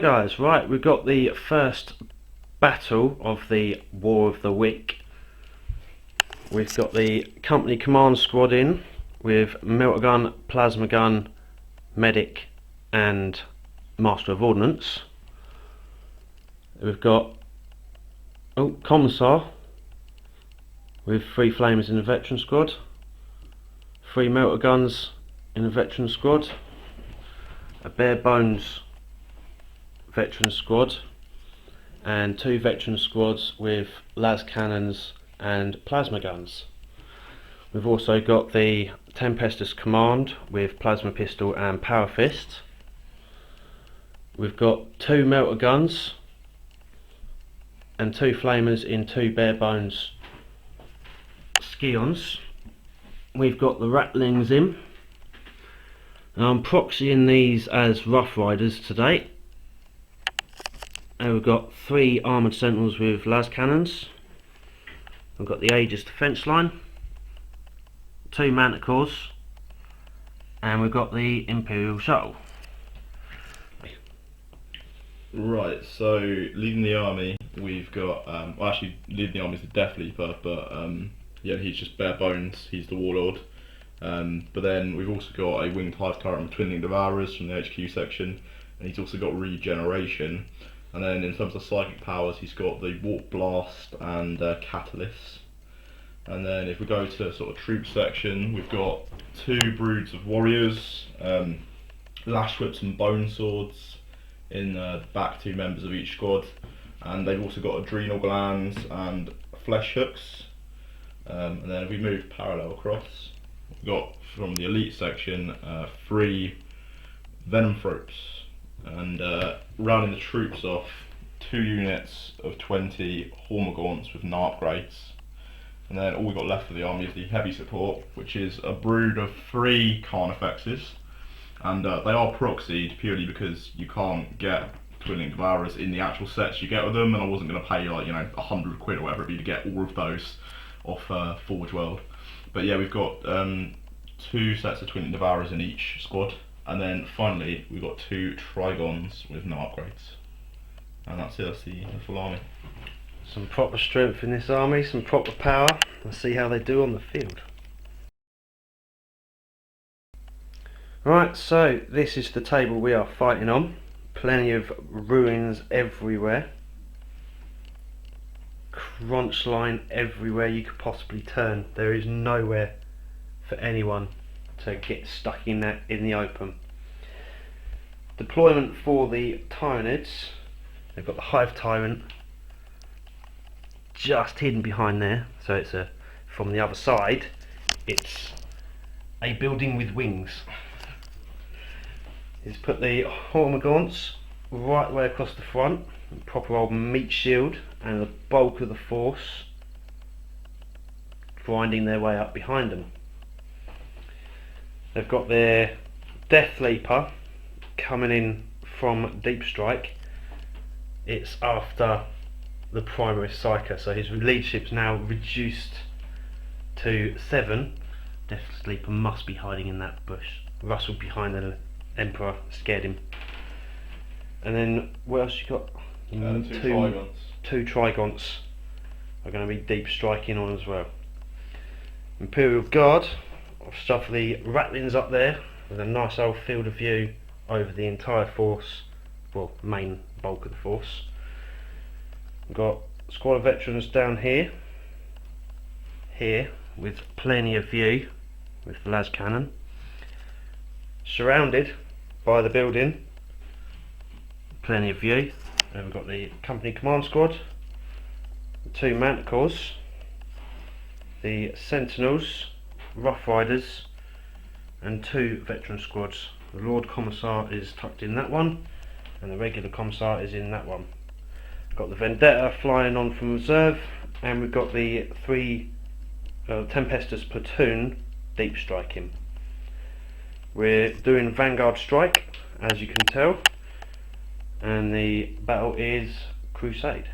guys, right, we've got the first battle of the War of the Week. We've got the company command squad in with melter gun, plasma gun, medic and master of ordnance. We've got commissar with 3 flamers in the veteran squad, 3 melter guns in the veteran squad, a bare bones veteran squad, and 2 veteran squads with las cannons and plasma guns. We've also got the Tempestus command with plasma pistol and power fist. We've got 2 melter guns and 2 flamers in 2 bare bones scions. We've got the rattlings in, and I'm proxying these as rough riders today. And we've got 3 armoured sentinels with las cannons. We've got the Aegis defence line, 2 manticores, and we've got the Imperial shuttle. Right, so leading the army, we've got, well, actually leading the army is the Death Leaper, but yeah, he's just bare bones, he's the Warlord. But then we've also got a winged hive turret and twin-winged devourers from the HQ section, and he's also got regeneration. And then in terms of psychic powers, he's got the warp blast and catalyst. And then if we go to sort of troop section, we've got 2 broods of warriors, lash whips and bone swords in the back 2 members of each squad, and they've also got adrenal glands and flesh hooks. And then if we move parallel across, we've got from the elite section 3 venom throats, and rounding the troops off, 2 units of 20 Hormagaunts with no upgrades. And then all we've got left for the army is the heavy support, which is a brood of 3 Carnifexes, and they are proxied purely because you can't get twin-winged devourers in the actual sets you get with them, and I wasn't going to pay like, you know, 100 quid or whatever it'd be to get all of those off Forge World. But yeah, we've got 2 sets of twin-winged devourers in each squad, and then finally we've got 2 Trigons with no upgrades. And that's it, that's the full army. Some proper strength in this army, some proper power. Let's see how they do on the field. Right, so this is the table we are fighting on. Plenty of ruins everywhere. Crunch line everywhere you could possibly turn. There is nowhere for anyone to get stuck in the open. Deployment for the Tyranids. They've got the Hive Tyrant just hidden behind there, so it's from the other side it's a building with wings. He's put the Hormagaunts right the way across the front, proper old meat shield, and the bulk of the force grinding their way up behind them. They've got their Death Leaper coming in from Deep Strike. It's after the primary Psyker, so his leadership's now reduced to 7. Death Leaper must be hiding in that bush. Rustled behind the Emperor, scared him. And then what else you got? 2 Trigons. 2 Trigons are going to be deep striking on as well. Imperial Guard, I've stuffed the rattlings up there with a nice old field of view over the entire force, well, main bulk of the force. We've got squad of veterans down here with plenty of view with the las cannon, surrounded by the building, plenty of view. And we've got the company command squad, the 2 manticores, the sentinels, rough riders, and 2 veteran squads. The Lord Commissar is tucked in that one, and the regular Commissar is in that one. Got the Vendetta flying on from reserve, and we've got the 3 Tempestus platoon deep striking. We're doing Vanguard Strike, as you can tell, and the battle is Crusade.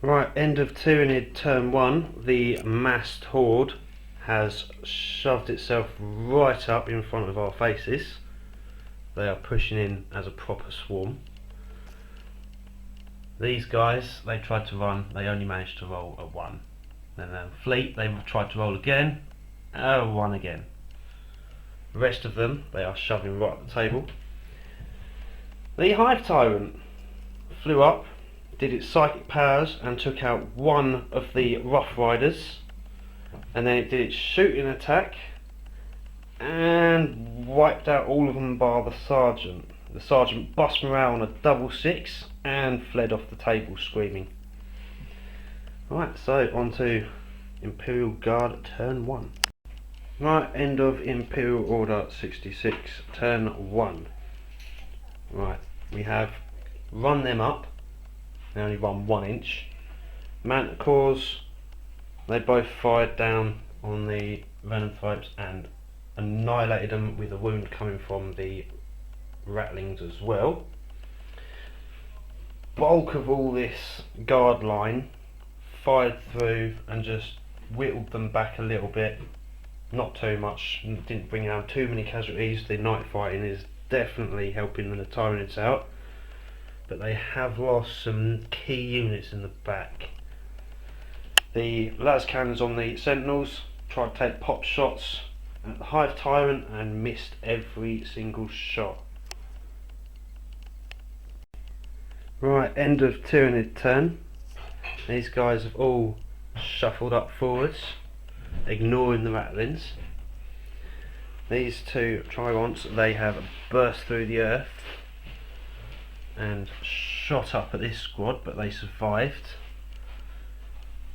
Right, end of Tyranid turn 1. The massed horde has shoved itself right up in front of our faces. they are pushing in as a proper swarm. These guys, they tried to run, they only managed to roll a 1. Then the fleet, they tried to roll again, a 1 again. The rest of them, they are shoving right at the table. The Hive Tyrant flew up, did its psychic powers and took out one of the Rough Riders, and then it did its shooting attack and wiped out all of them bar the Sergeant. The Sergeant bust morale on a double 6 and fled off the table screaming. Right, so on to Imperial Guard turn 1. Right, end of Imperial Order 66, turn 1. Right, we have run them up. They only run 1 inch. Manticores, they both fired down on the venom throats and annihilated them with a wound coming from the rattlings as well. Bulk of all this guard line fired through and just whittled them back a little bit. Not too much, didn't bring down too many casualties. The night fighting is definitely helping the Tyranids out, but they have lost some key units in the back. The las cannons on the Sentinels tried to take pop shots at the Hive Tyrant and missed every single shot. Right, end of Tyranid turn. These guys have all shuffled up forwards, ignoring the rattlings. These 2 Tyrants, they have burst through the earth and shot up at this squad, but they survived.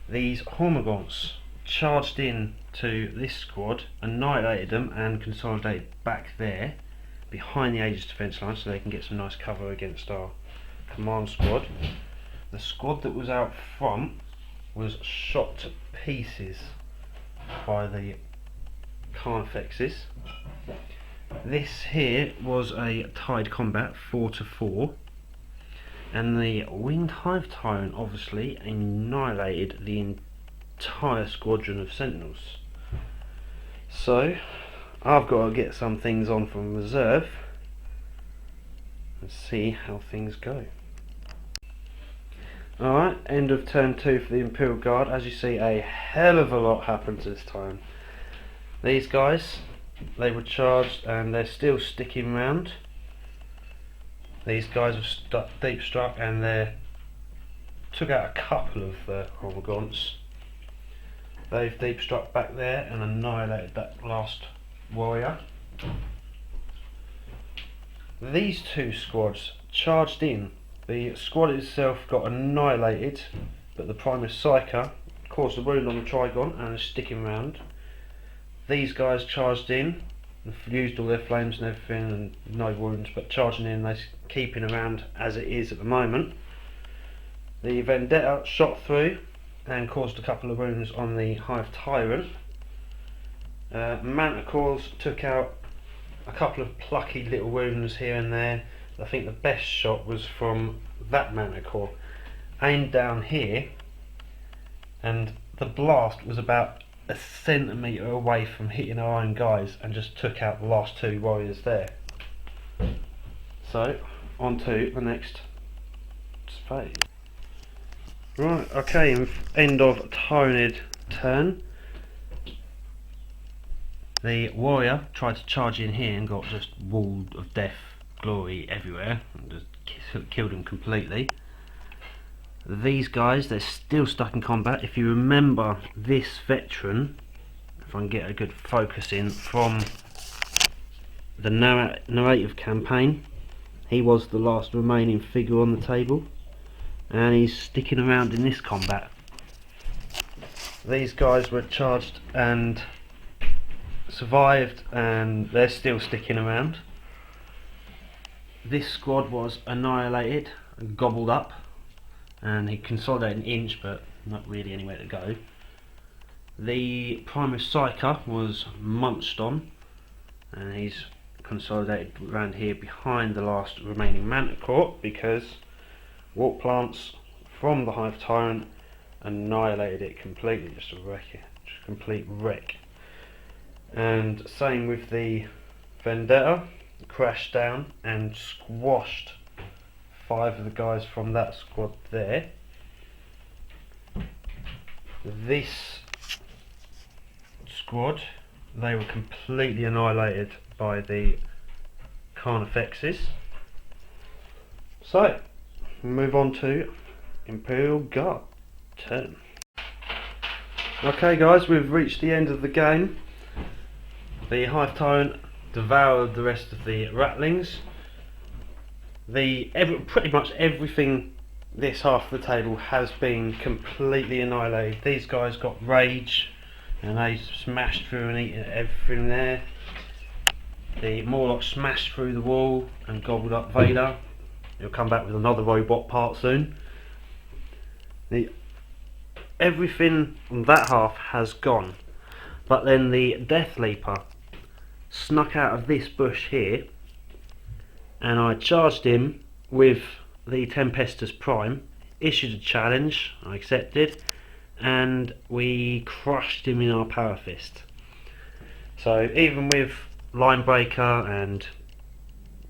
These Hormagaunts charged in to this squad, annihilated them and consolidated back there behind the Aegis defence line so they can get some nice cover against our command squad. The squad that was out front was shot to pieces by the Carnifexes. This here was a tied combat 4-4, and the Winged Hive Tyrant obviously annihilated the entire squadron of Sentinels. So I've got to get some things on from reserve and see how things go. Alright, end of turn 2 for the Imperial Guard. As you see, a hell of a lot happens this time. These guys, they were charged and they're still sticking around. These guys have deep struck and they took out a couple of Hormagaunts. They've deep struck back there and annihilated that last warrior. These 2 squads charged in. The squad itself got annihilated, but the Primus Psyker caused a wound on the Trigon and is sticking around. These guys charged in and used all their flames and everything and no wounds, but charging in, they're keeping around as it is at the moment. The Vendetta shot through and caused a couple of wounds on the Hive Tyrant. Manticores took out a couple of plucky little wounds here and there. I think the best shot was from that Manticore, aimed down here, and the blast was about a centimetre away from hitting our own guys and just took out the last 2 warriors there. So, on to the next phase. Right, okay, end of Tyranid turn. The warrior tried to charge in here and got just wall of death glory everywhere and just killed him completely. These guys, they're still stuck in combat. If you remember this veteran, if I can get a good focus in from the narrative campaign, he was the last remaining figure on the table and he's sticking around in this combat. These guys were charged and survived and they're still sticking around. This squad was annihilated and gobbled up, and he consolidated an inch but not really anywhere to go. The Primus Psyker was munched on and he's consolidated around here behind the last remaining Manticore because Warp Plants from the Hive Tyrant annihilated it completely, just a complete wreck. And same with the Vendetta, crashed down and squashed 5 of the guys from that squad there. This squad, they were completely annihilated by the Carnifexes. So, move on to Imperial Guard turn. Okay guys, we've reached the end of the game. The Hive Tyrant devoured the rest of the Ratlings. Pretty much everything this half of the table has been completely annihilated. These guys got rage and they smashed through and eaten everything there. The Morlock smashed through the wall and gobbled up Vader. He'll come back with another robot part soon. Everything on that half has gone, but then the Death Leaper snuck out of this bush here, and I charged him with the Tempestus Prime, issued a challenge, I accepted, and we crushed him in our Power Fist. So even with Linebreaker and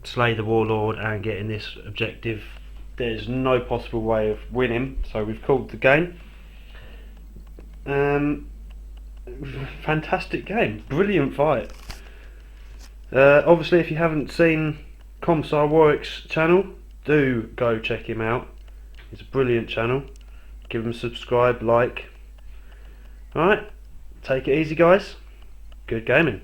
Slay the Warlord and getting this objective, there's no possible way of winning, so we've called the game. Fantastic game, brilliant fight. Obviously if you haven't seen Commissar Warwick's channel, do go check him out. It's a brilliant channel. Give him a subscribe, like. Alright, take it easy guys. Good gaming.